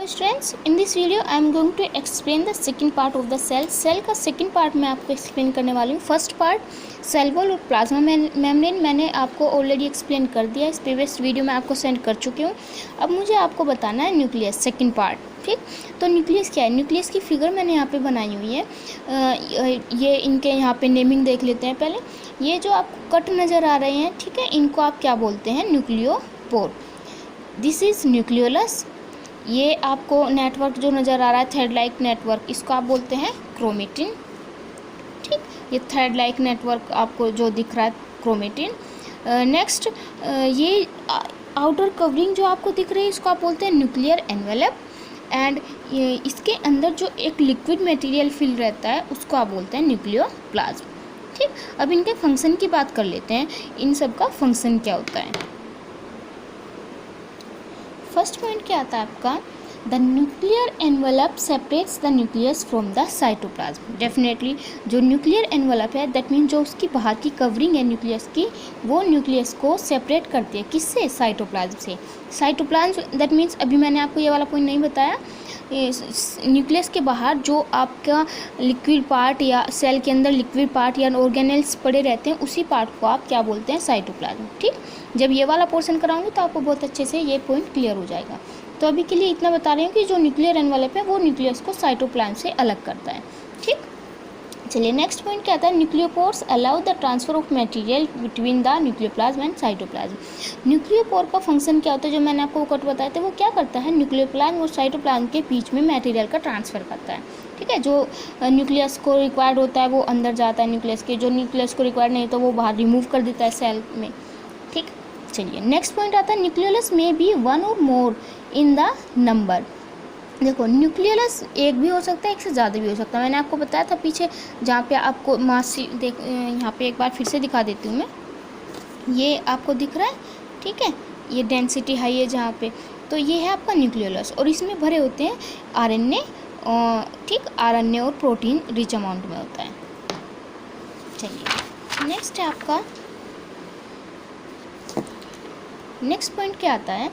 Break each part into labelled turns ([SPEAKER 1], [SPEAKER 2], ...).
[SPEAKER 1] Hello students, in this video I am going to explain the second part of the cell. Cell का second part मैं आपको explain करने वाली हूँ। First part cell wall और plasma membrane मैंने आपको ऑलरेडी एक्सप्लेन कर दिया, इस प्रीवियस वीडियो में आपको सेंड कर चुकी हूँ। अब मुझे आपको बताना है न्यूक्लियस, सेकंड पार्ट। ठीक, तो न्यूक्लियस क्या है? न्यूक्लियस की फिगर मैंने यहाँ पे बनाई हुई है। ये इनके यहाँ पे नेमिंग देख लेते हैं पहले। ये जो आपको कट नज़र आ रहे हैं, ठीक है, इनको आप क्या बोलते हैं? न्यूक्लियोपोर। This is nucleolus. ये आपको नेटवर्क जो नज़र आ रहा है, थ्रेड लाइक नेटवर्क, इसको आप बोलते हैं क्रोमेटिन। ठीक, ये थ्रेड लाइक नेटवर्क आपको जो दिख रहा है, क्रोमेटिन। नेक्स्ट, ये आउटर कवरिंग जो आपको दिख रही है, इसको आप बोलते हैं न्यूक्लियर एनवेलप। एंड इसके अंदर जो एक लिक्विड मटेरियल फिल रहता है, उसको आप बोलते हैं न्यूक्लियोप्लाज्म। ठीक, अब इनके फंक्शन की बात कर लेते हैं। इन सब का फंक्शन क्या होता है? फर्स्ट पॉइंट क्या आता है आपका? The nuclear envelope separates the nucleus from the cytoplasm. Definitely जो न्यूक्लियर एनवलप है, दैट मीन जो उसकी बाहर की कवरिंग है न्यूक्लियस की, वो न्यूक्लियस को सेपरेट करती है। किससे? साइटोप्लाज्म से। साइटोप्लाज्म दैट मीन्स, अभी मैंने आपको ये वाला पॉइंट नहीं बताया, न्यूक्लियस के बाहर जो आपका लिक्विड पार्ट या सेल के अंदर लिक्विड पार्ट या ऑर्गेनेल्स पड़े रहते हैं, उसी पार्ट को आप क्या बोलते हैं? साइटोप्लाज्म। ठीक, जब ये वाला पोर्शन कराऊंगी तो आपको बहुत अच्छे से ये पॉइंट क्लियर हो जाएगा। तो अभी के लिए इतना बता रही हूँ कि जो न्यूक्लियर एनवेलप है, वो न्यूक्लियस को साइटोप्लाज्म से अलग करता है। ठीक, चलिए नेक्स्ट पॉइंट क्या आता है? Nucleopores allow the transfer of material between the nucleoplasm and cytoplasm. Nucleopore का फंक्शन क्या होता है? जो मैंने आपको कट बताया था, वो क्या करता है? न्यूक्लियोप्लाज्म और साइटोप्लाज्म के बीच में मटेरियल का ट्रांसफर करता है। ठीक है, जो न्यूक्लियस को रिक्वायर्ड होता है वो अंदर जाता है न्यूक्लियस के, जो न्यूक्लियस को रिक्वायर्ड नहीं तो वो बाहर रिमूव कर देता है सेल में। ठीक, चलिए नेक्स्ट पॉइंट आता है न्यूक्लियोलस में बी वन और मोर इन द नंबर। देखो, न्यूक्लियोलस एक भी हो सकता है, एक से ज़्यादा भी हो सकता है। मैंने आपको बताया था पीछे, जहाँ पे आपको मासी देख, यहाँ पे एक बार फिर से दिखा देती हूँ मैं। ये आपको दिख रहा है, ठीक है, ये डेंसिटी हाई है जहाँ पे, तो ये है आपका न्यूक्लियोलस, और इसमें भरे होते हैं आरएनए। ठीक, आरएनए और प्रोटीन रिच अमाउंट में होता है। चलिए नेक्स्ट है आपका, नेक्स्ट पॉइंट क्या आता है?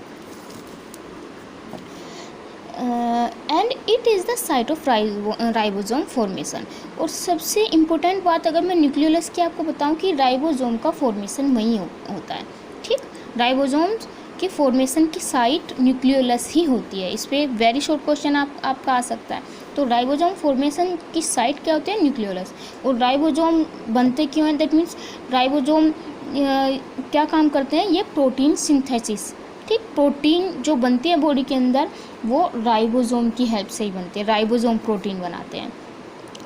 [SPEAKER 1] And it is the site of ribosome formation. और सबसे इम्पोर्टेंट बात अगर मैं न्यूक्लियोलस की आपको बताऊं कि राइबोसोम का फॉर्मेशन वहीं होता है। ठीक, राइबोसोम्स की फॉर्मेशन की साइट न्यूक्लियोलस ही होती है। इस पर वेरी शॉर्ट क्वेश्चन आपका आ सकता है। तो राइबोसोम फॉर्मेशन की साइट क्या होती है? न्यूक्लियोलस। और राइबोसोम बनते क्यों हैं? दैट मीन्स राइबोसोम क्या काम करते हैं? ये प्रोटीन सिंथेसिस। ठीक, प्रोटीन जो बनती है बॉडी के अंदर, वो राइबोसोम की हेल्प से ही बनते हैं। राइबोसोम प्रोटीन बनाते हैं।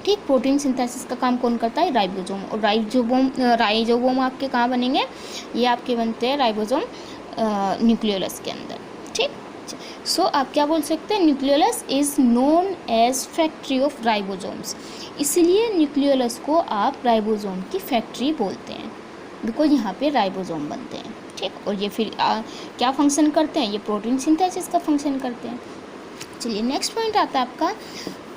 [SPEAKER 1] ठीक, प्रोटीन सिंथेसिस का काम कौन करता है? राइबोसोम। और राइबोसोम आपके कहाँ बनेंगे? ये आपके बनते हैं राइबोसोम न्यूक्लियोलस के अंदर। ठीक, सो आप क्या बोल सकते हैं? Nucleolus is known as factory of ribosomes. इसलिए न्यूक्लियोलस को आप राइबोसोम की फैक्ट्री बोलते हैं, बिकॉज यहाँ पे राइबोसोम बनते हैं। ठीक, और ये फिर क्या फंक्शन करते हैं? ये प्रोटीन सिंथेसिस का फंक्शन करते हैं। चलिए नेक्स्ट पॉइंट आता है आपका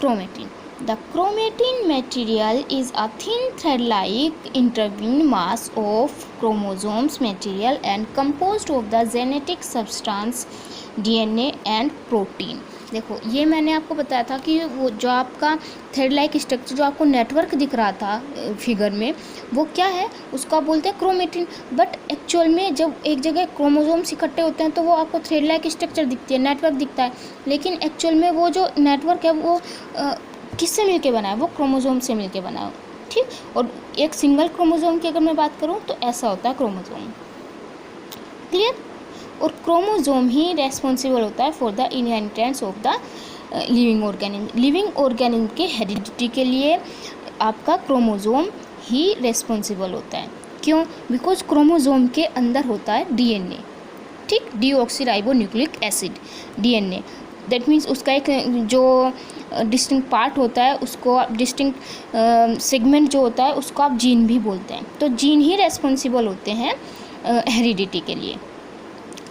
[SPEAKER 1] chromatin. The chromatin material is a thin thread like intervene mass of chromosomes material and composed of the genetic substance DNA and protein. देखो, ये मैंने आपको बताया था कि वो जो आपका थ्रेड लाइक स्ट्रक्चर जो आपको नेटवर्क दिख रहा था फिगर में, वो क्या है? उसको आप बोलते हैं क्रोमेटिन। बट एक्चुअल में जब एक जगह क्रोमोसोम्स इकट्ठे होते हैं तो वो आपको थ्रेड लाइक स्ट्रक्चर दिखती है, नेटवर्क दिखता है। लेकिन एक्चुअल में वो जो नेटवर्क है वो किससे मिलके बना है? वो क्रोमोसोम से मिलके बना है। ठीक, और एक सिंगल क्रोमोसोम की अगर मैं बात करूँ तो ऐसा होता है क्रोमोसोम। क्लियर? और क्रोमोसोम ही रेस्पॉन्सिबल होता है for the inheritance of the living organism. Living organism के हेरिडिटी के लिए आपका क्रोमोसोम ही रेस्पॉन्सिबल होता है। क्यों? बिकॉज क्रोमोसोम के अंदर होता है डीएनए। ठीक, deoxyribonucleic acid, DNA. That means उसका एक जो डिस्टिंक्ट पार्ट होता है, उसको डिस्टिंक्ट सेगमेंट जो होता है, उसको आप जीन भी बोलते हैं। तो जीन ही रेस्पॉन्सिबल होते हैं हेरिडिटी के लिए।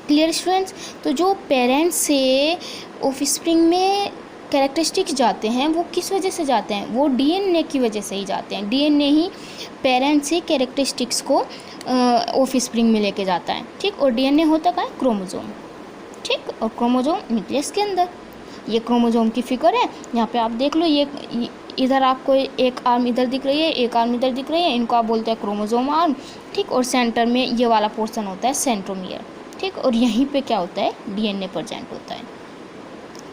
[SPEAKER 1] Clear students? तो जो पेरेंट्स से ऑफस्प्रिंग में कैरेक्टरिस्टिक्स जाते हैं, वो किस वजह से जाते हैं? वो डीएनए की वजह से ही जाते हैं। डीएनए ही पेरेंट्स से कैरेक्टरिस्टिक्स को ऑफस्प्रिंग में लेके जाता है। ठीक, और डीएनए होता क्या है? क्रोमोसोम। ठीक, और क्रोमोसोम न्यूक्लियस के अंदर। ये क्रोमोसोम की फिगर है, यहाँ पे आप देख लो, ये इधर आपको एक आर्म इधर दिख रही है, एक आर्म इधर दिख रही है, इनको आप बोलते हैं क्रोमोसोम आर्म, ठीक। और सेंटर में ये वाला पोर्शन होता है सेंट्रोमियर, ठीक। और यहीं पे क्या होता है, डीएनए प्रेजेंट होता है।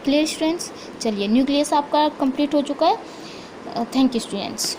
[SPEAKER 1] Clear students? चलिए, न्यूक्लियस आपका कंप्लीट हो चुका है। Thank you students.